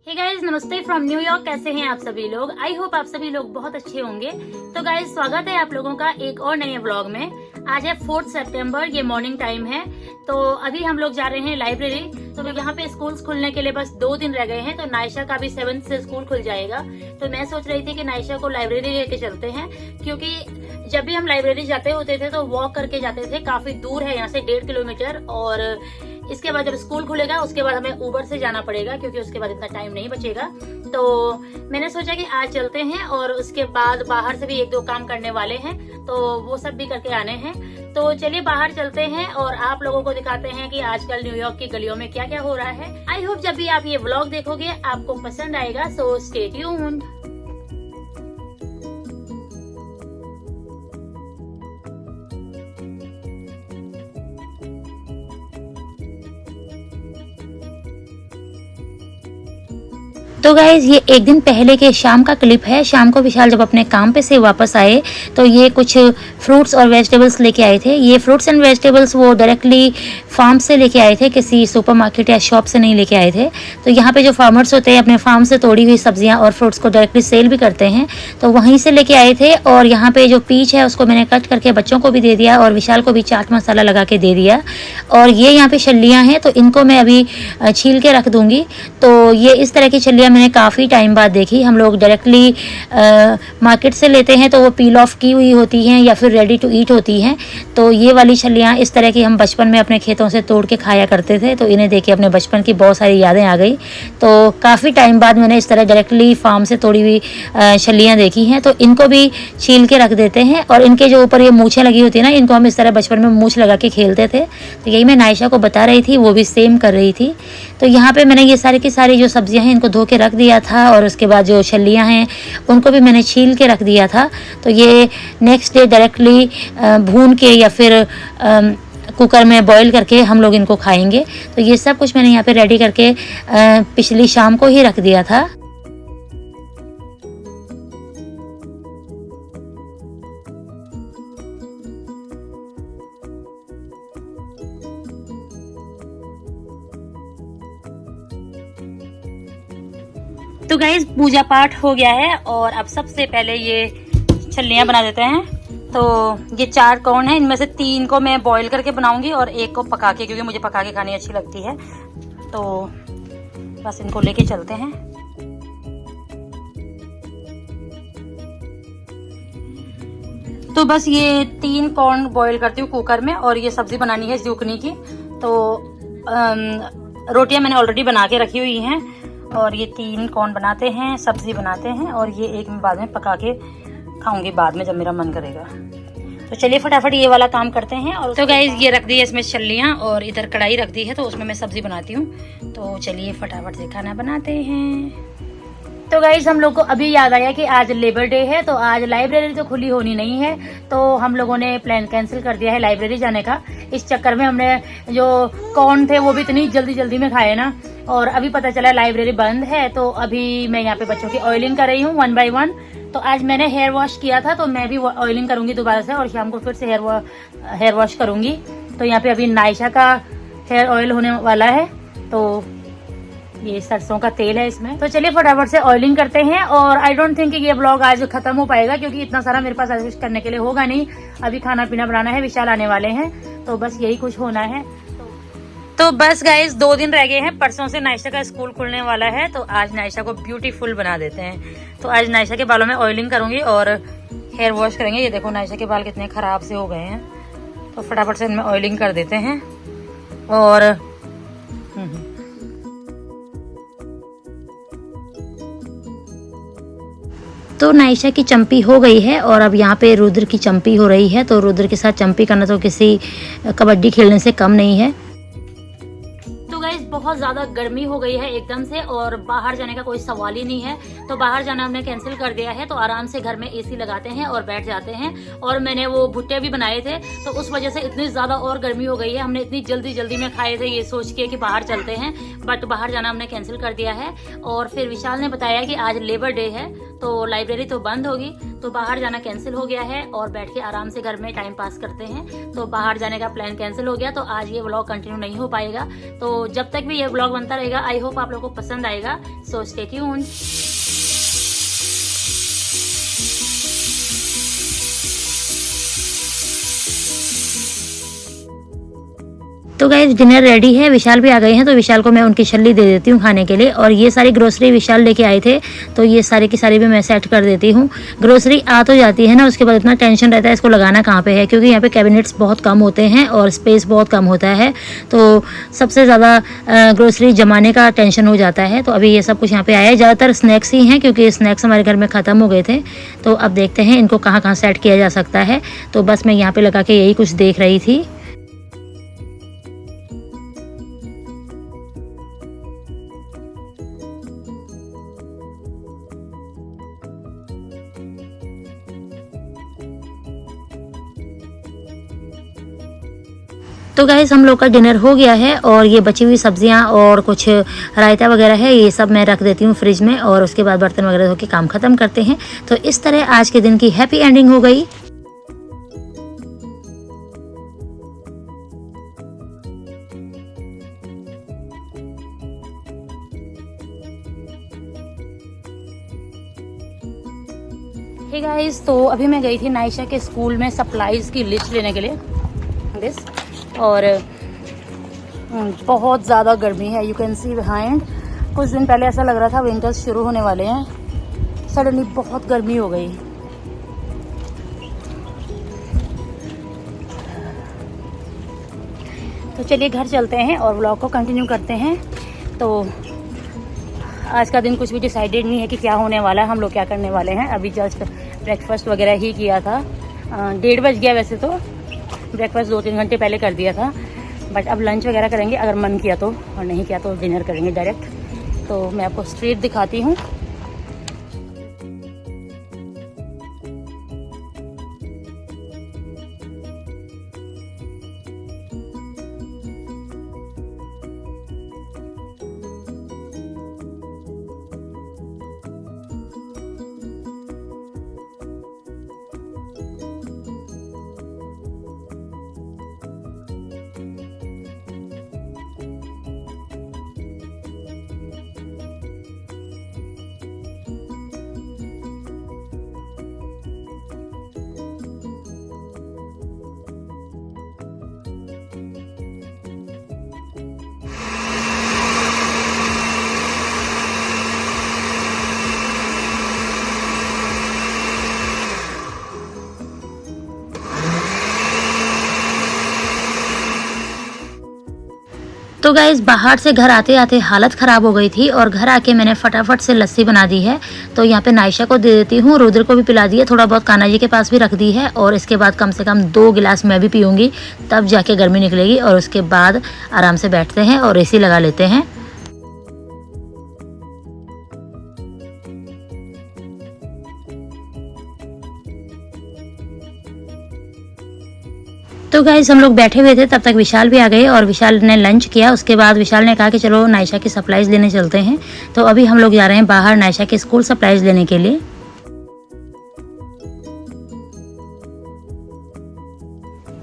Hey guys, नमस्ते from New York. कैसे हैं आप सभी लोग? आई होप आप सभी लोग बहुत अच्छे होंगे। तो गाइस, स्वागत है आप लोगों का एक और नए व्लॉग में। आज है 4 सितंबर, ये मॉर्निंग टाइम है। तो अभी हम लोग जा रहे हैं लाइब्रेरी। तो यहाँ पे स्कूल्स खुलने के लिए बस 2 दिन रह गए हैं। तो नायशा का भी 7th से स्कूल खुल जाएगा। तो मैं सोच रही थी कि नायशा को लाइब्रेरी लेके चलते हैं, क्योंकि जब भी हम लाइब्रेरी जाते होते थे तो वॉक करके जाते थे। काफी दूर है यहाँ से, 1.5 किलोमीटर। और इसके बाद जब स्कूल खुलेगा उसके बाद हमें उबर से जाना पड़ेगा, क्योंकि उसके बाद इतना टाइम नहीं बचेगा। तो मैंने सोचा कि आज चलते हैं, और उसके बाद बाहर से भी 1-2 काम करने वाले हैं, तो वो सब भी करके आने हैं। तो चलिए बाहर चलते हैं और आप लोगों को दिखाते हैं कि आजकल न्यूयॉर्क की गलियों में क्या क्या हो रहा है। आई होप जब भी आप ये व्लॉग देखोगे आपको पसंद आएगा। So stay tuned. तो गाइज, ये एक दिन पहले के शाम का क्लिप है। शाम को विशाल जब अपने काम पे से वापस आए तो ये कुछ फ्रूट्स और वेजिटेबल्स लेके आए थे। ये फ्रूट्स एंड वेजिटेबल्स वो डायरेक्टली फार्म से लेके आए थे, किसी सुपरमार्केट या शॉप से नहीं लेके आए थे। तो यहाँ पे जो फार्मर्स होते हैं अपने फार्म से तोड़ी हुई सब्जियां और फ्रूट्स को डायरेक्टली सेल भी करते हैं, तो वहीं से लेके आए थे। और यहाँ पे जो पीच है उसको मैंने कट करके बच्चों को भी दे दिया और विशाल को भी चाट मसाला लगा के दे दिया। और ये यहाँ पे छल्लियाँ हैं, तो इनको मैं अभी छील के रख दूंगी। तो ये इस तरह की छल्लियाँ मैंने काफ़ी टाइम बाद देखी। हम लोग डायरेक्टली मार्केट से लेते हैं तो वो पील ऑफ की हुई होती हैं या फिर रेडी टू ईट होती हैं। तो ये वाली छल्लियाँ इस तरह की हम बचपन में अपने खेतों से तोड़ के खाया करते थे। तो इन्हें देख के अपने बचपन की बहुत सारी यादें आ गई। तो काफ़ी टाइम बाद मैंने इस तरह डायरेक्टली फार्म से तोड़ी हुई छल्लियाँ देखी हैं। तो इनको भी छील के रख देते हैं। और इनके जो ऊपर ये मूछें लगी होती है ना, इनको हम इस तरह बचपन में मूछ लगा के खेलते थे। तो यही मैं नायशा को बता रही थी, वो भी सेम कर रही थी। तो यहाँ पे मैंने ये सारी की सारी जो सब्जियां हैं इनको धो के रख दिया था, और उसके बाद जो छल्लियां हैं उनको भी मैंने छील के रख दिया था। तो ये नेक्स्ट डे डायरेक्टली भून के या फिर कुकर में बॉईल करके हम लोग इनको खाएंगे। तो ये सब कुछ मैंने यहाँ पे रेडी करके पिछली शाम को ही रख दिया था। तो गाइस, पूजा पाठ हो गया है और अब सबसे पहले ये छल्लियाँ बना देते हैं। तो ये 4 कॉर्न है, इनमें से 3 को मैं बॉईल करके बनाऊंगी और 1 को पका के, क्योंकि मुझे पका के खानी अच्छी लगती है। तो बस इनको लेके चलते हैं। तो बस ये 3 कॉर्न बॉईल करती हूँ कुकर में, और ये सब्जी बनानी है ज़ुकनी की। तो रोटियां मैंने ऑलरेडी बना के रखी हुई हैं, और ये 3 कॉर्न बनाते हैं, सब्जी बनाते हैं, और ये 1 मैं बाद में पका के खाऊंगी बाद में जब मेरा मन करेगा। तो चलिए फटाफट ये वाला काम करते हैं। और तो गाइस, ये रख दी है इसमें छल्लियाँ, और इधर कढ़ाई रख दी है, तो उसमें मैं सब्जी बनाती हूँ। तो चलिए फटाफट से खाना बनाते हैं। तो गाइस, हम लोग को अभी याद आया कि आज लेबर डे है, तो आज लाइब्रेरी तो खुली होनी नहीं है। तो हम लोगों ने प्लान कैंसिल कर दिया है लाइब्रेरी जाने का। इस चक्कर में हमने जो कॉर्न थे वो भी इतनी जल्दी जल्दी में खाए ना, और अभी पता चला लाइब्रेरी बंद है। तो अभी मैं यहाँ पे बच्चों की ऑयलिंग कर रही हूँ 1 by 1। तो आज मैंने हेयर वॉश किया था, तो मैं भी ऑयलिंग करूंगी दोबारा से, और शाम को फिर से हेयर वॉश करूंगी। तो यहाँ पे अभी नायशा का हेयर ऑयल होने वाला है। तो ये सरसों का तेल है इसमें। तो चलिए फटाफट से ऑयलिंग करते हैं। और आई डोंट थिंक कि ये ब्लॉग आज खत्म हो पाएगा, क्योंकि इतना सारा मेरे पास एडजस्ट करने के लिए होगा नहीं। अभी खाना पीना बनाना है, विशाल आने वाले हैं, तो बस यही कुछ होना है। तो बस गाइस, 2 दिन रह गए हैं। परसों से नायशा का स्कूल खुलने वाला है, तो आज नायशा को ब्यूटीफुल बना देते हैं। तो आज नायशा के बालों में ऑयलिंग करूंगी और हेयर वॉश करेंगे। ये देखो नायशा के बाल कितने खराब से हो गए हैं, तो फटाफट से इनमें ऑयलिंग कर देते हैं। और तो नायशा की चंपी हो गई है, और अब यहाँ पे रुद्र की चंपी हो रही है। तो रुद्र के साथ चंपी करना तो किसी कबड्डी खेलने से कम नहीं है। तो गाइस, बहुत ज़्यादा गर्मी हो गई है एकदम से, और बाहर जाने का कोई सवाल ही नहीं है। तो बाहर जाना हमने कैंसिल कर दिया है। तो आराम से घर में एसी लगाते हैं और बैठ जाते हैं। और मैंने वो भुट्टे भी बनाए थे, तो उस वजह से इतनी ज़्यादा और गर्मी हो गई है। हमने इतनी जल्दी जल्दी में खाए थे ये सोच के कि बाहर चलते हैं, बट बाहर जाना हमने कैंसिल कर दिया है। और फिर विशाल ने बताया कि आज लेबर डे है, तो लाइब्रेरी तो बंद होगी, तो बाहर जाना कैंसिल हो गया है, और बैठ के आराम से घर में टाइम पास करते हैं। तो बाहर जाने का प्लान कैंसिल हो गया, तो आज ये व्लॉग कंटिन्यू नहीं हो पाएगा। तो जब तक भी ये ये ब्लॉग बनता रहेगा। आई होप आप लोगों को पसंद आएगा, सो स्टे ट्यून्ड। तो गाइस डिनर रेडी है, विशाल भी आ गए हैं, तो विशाल को मैं उनकी छल्ली दे देती हूँ खाने के लिए। और ये सारी ग्रोसरी विशाल लेके आए थे, तो ये सारी की सारी भी मैं सेट कर देती हूँ। ग्रोसरी आ तो जाती है ना, उसके बाद इतना टेंशन रहता है इसको लगाना कहाँ पे है, क्योंकि यहाँ पे कैबिनेट्स बहुत कम होते हैं और स्पेस बहुत कम होता है, तो सबसे ज़्यादा ग्रोसरी जमाने का टेंशन हो जाता है। तो अभी ये सब कुछ यहाँ पे आया है, ज़्यादातर स्नैक्स ही हैं, क्योंकि स्नैक्स हमारे घर में ख़त्म हो गए थे। तो अब देखते हैं इनको कहाँ कहाँ सेट किया जा सकता है। तो बस मैं यहाँ पर लगा के यही कुछ देख रही थी। तो गाइस हम लोग का डिनर हो गया है, और ये बची हुई सब्जियां और कुछ रायता वगैरह है, ये सब मैं रख देती हूँ फ्रिज में, और उसके बाद बर्तन वगैरह धो के काम ख़त्म करते हैं। तो इस तरह आज के दिन की हैप्पी एंडिंग हो गई। हे गाइस, तो अभी मैं गई थी नायशा के स्कूल में सप्लाईज़ की लिस्ट लेने के लिए दिस, और बहुत ज़्यादा गर्मी है, यू कैन सी बिहाइंड। कुछ दिन पहले ऐसा लग रहा था विंटर्स शुरू होने वाले हैं, सडनली बहुत गर्मी हो गई। तो चलिए घर चलते हैं और व्लॉग को कंटिन्यू करते हैं। तो आज का दिन कुछ भी डिसाइडेड नहीं है कि क्या होने वाला है, हम लोग क्या करने वाले हैं। अभी जस्ट ब्रेकफास्ट वगैरह ही किया था, 1:30 बज गया वैसे तो, ब्रेकफास्ट 2-3 घंटे पहले कर दिया था, बट अब लंच वगैरह करेंगे अगर मन किया तो, और नहीं किया तो डिनर करेंगे डायरेक्ट। तो मैं आपको स्ट्रीट दिखाती हूँ। तो गाइज़ बाहर से घर आते आते हालत ख़राब हो गई थी, और घर आके मैंने फटाफट से लस्सी बना दी है। तो यहाँ पे नायशा को दे देती हूँ, रुद्र को भी पिला दी है, थोड़ा बहुत कान्हा जी के पास भी रख दी है, और इसके बाद कम से कम 2 गिलास मैं भी पीऊँगी, तब जाके गर्मी निकलेगी। और उसके बाद आराम से बैठते हैं और एसी लगा लेते हैं। तो गाइस हम लोग बैठे हुए थे, तब तक विशाल भी आ गए, और विशाल ने लंच किया। उसके बाद विशाल ने कहा कि चलो नायशा की सप्लाईज़ लेने चलते हैं। तो अभी हम लोग जा रहे हैं बाहर नायशा के स्कूल सप्लाईज़ लेने के लिए।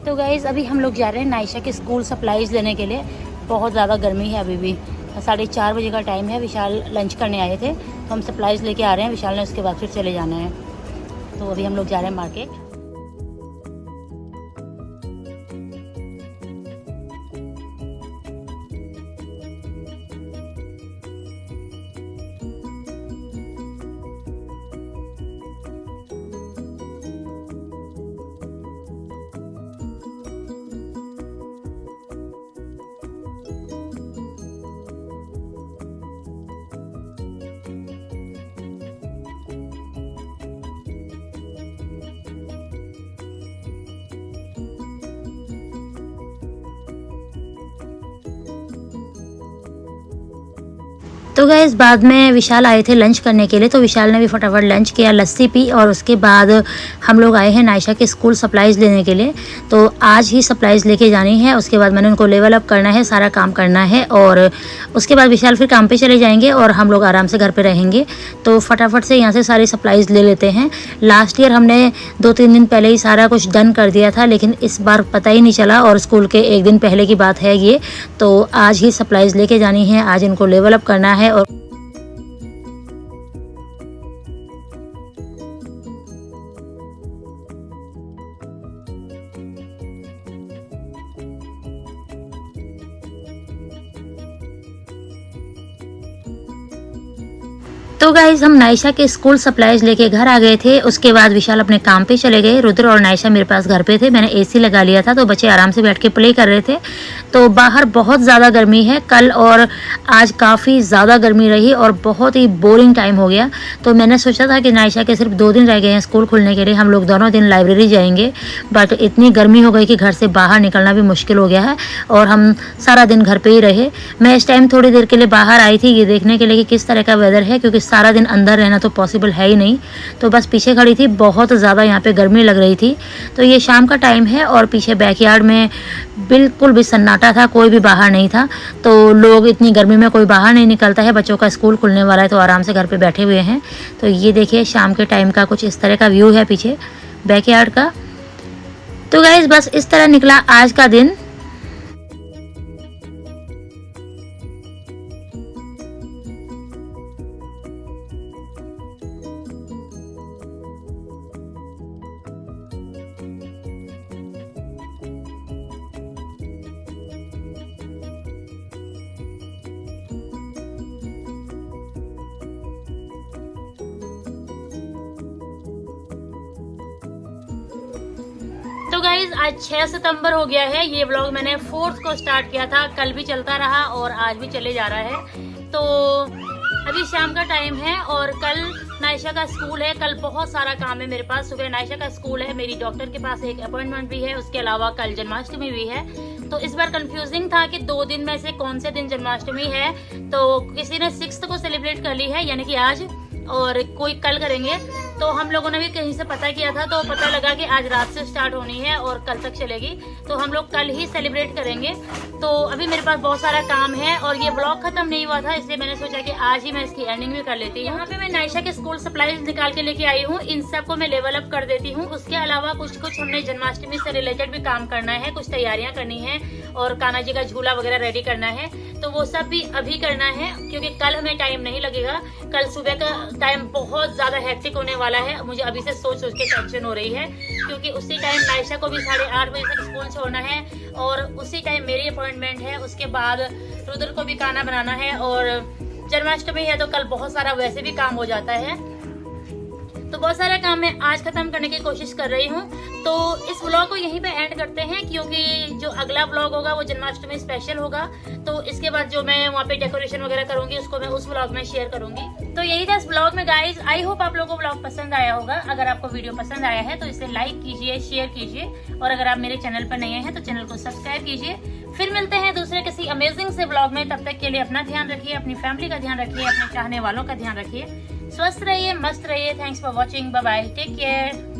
तो गाइस अभी हम लोग जा रहे हैं नायशा के स्कूल सप्लाईज़ लेने के लिए। बहुत ज़्यादा गर्मी है, अभी भी 4:30 बजे का टाइम है। विशाल लंच करने आए थे, तो हम सप्लाईज़ लेके आ रहे हैं। विशाल ने उसके बाद फिर चले जाना है। तो अभी हम लोग जा रहे हैं मार्केट। तो गाइस बाद में विशाल आए थे लंच करने के लिए, तो विशाल ने भी फटाफट लंच किया, लस्सी पी और उसके बाद हम लोग आए हैं नायशा के स्कूल सप्लाइज़ लेने के लिए। तो आज ही सप्लाइज़ लेके जानी है, उसके बाद मैंने उनको लेवल अप करना है, सारा काम करना है और उसके बाद विशाल फिर काम पे चले जाएंगे और हम लोग आराम से घर पे रहेंगे। तो फटाफट से यहाँ से सारी सप्लाइज़ ले लेते हैं। लास्ट ईयर हमने 2-3 दिन पहले ही सारा कुछ डन कर दिया था, लेकिन इस बार पता ही नहीं चला और स्कूल के एक दिन पहले की बात है ये। तो आज ही सप्लाइज़ लेके जानी है, आज इनको लेवल अप करना है। और तो गाइज हम नायशा के स्कूल सप्लाइज लेके घर आ गए थे। उसके बाद विशाल अपने काम पे चले गए, रुद्र और नायशा मेरे पास घर पे थे। मैंने एसी लगा लिया था तो बच्चे आराम से बैठ के प्ले कर रहे थे। तो बाहर बहुत ज़्यादा गर्मी है, कल और आज काफ़ी ज़्यादा गर्मी रही और बहुत ही बोरिंग टाइम हो गया। तो मैंने सोचा था कि नायशा के सिर्फ 2 दिन रह गए हैं स्कूल खुलने के लिए, हम लोग दोनों दिन लाइब्रेरी जाएंगे, बट इतनी गर्मी हो गई कि घर से बाहर निकलना भी मुश्किल हो गया है और हम सारा दिन घर पर ही रहे। मैं इस टाइम थोड़ी देर के लिए बाहर आई थी ये देखने के लिए कि किस तरह का वेदर है, क्योंकि सारा दिन अंदर रहना तो पॉसिबल है ही नहीं। तो बस पीछे खड़ी थी, बहुत ज़्यादा यहाँ पे गर्मी लग रही थी। तो ये शाम का टाइम है और पीछे बैकयार्ड में बिल्कुल भी सन्नाटा था, कोई भी बाहर नहीं था। तो लोग इतनी गर्मी में कोई बाहर नहीं निकलता है, बच्चों का स्कूल खुलने वाला है तो आराम से घर पे बैठे हुए हैं। तो ये देखिए शाम के टाइम का कुछ इस तरह का व्यू है पीछे बैकयार्ड का। तो गाइस बस इस तरह निकला आज का दिन। तो गाइज आज 6 सितंबर हो गया है। ये व्लॉग मैंने 4th को स्टार्ट किया था, कल भी चलता रहा और आज भी चले जा रहा है। तो अभी शाम का टाइम है और कल नायशा का स्कूल है। कल बहुत सारा काम है मेरे पास। सुबह नायशा का स्कूल है, मेरी डॉक्टर के पास एक अपॉइंटमेंट भी है, उसके अलावा कल जन्माष्टमी भी है। तो इस बार कंफ्यूजिंग था कि 2 दिन में से कौन से दिन जन्माष्टमी है। तो किसी ने 6th को सेलिब्रेट कर ली है यानी कि आज, और कोई कल करेंगे। तो हम लोगों ने भी कहीं से पता किया था तो पता लगा कि आज रात से स्टार्ट होनी है और कल तक चलेगी। तो हम लोग कल ही सेलिब्रेट करेंगे। तो अभी मेरे पास बहुत सारा काम है और ये व्लॉग खत्म नहीं हुआ था, इसलिए मैंने सोचा कि आज ही मैं इसकी एंडिंग भी कर लेती हूँ। यहाँ पे मैं नायशा के स्कूल सप्लाईज निकाल के लेके आई हूँ, इन सब को मैं लेवल अप कर देती हूँ। उसके अलावा कुछ हमने जन्माष्टमी से रिलेटेड भी काम करना है, कुछ तैयारियां करनी है और कान्हा जी का झूला वगैरह रेडी करना है। तो वो सब भी अभी करना है क्योंकि कल हमें टाइम नहीं लगेगा। कल सुबह का टाइम बहुत ज्यादा हेक्टिक होने वाला है। मुझे अभी से सोच के टेंशन हो रही है क्योंकि उसी टाइम नायशा को भी 8:30 बजे तक स्कूल छोड़ना है और उसी टाइम मेरी अपॉइंटमेंट है। उसके बाद रुद्र को भी खाना बनाना है और जन्माष्टमी है तो कल बहुत सारा वैसे भी काम हो जाता है। तो बहुत सारा काम मैं आज खत्म करने की कोशिश कर रही हूँ। तो इस व्लॉग को यहीं पे एंड करते हैं क्योंकि जो अगला व्लॉग होगा वो जन्माष्टमी स्पेशल होगा। तो इसके बाद जो मैं वहाँ पे डेकोरेशन वगैरह करूंगी उसको मैं उस व्लॉग में शेयर करूंगी। तो यही था इस व्लॉग में गाइज। आई होप आप लोगों को व्लॉग पसंद आया होगा। अगर आपको वीडियो पसंद आया है तो इसे लाइक कीजिए, शेयर कीजिए और अगर आप मेरे चैनल पर नए हैं तो चैनल को सब्सक्राइब कीजिए। फिर मिलते हैं दूसरे किसी अमेजिंग से व्लॉग में। तब तक के लिए अपना ध्यान रखिए, अपनी फैमिली का ध्यान रखिए, अपने चाहने वालों का ध्यान रखिए। स्वस्थ रहिए, मस्त रहिए। Thanks for watching, bye bye, take care.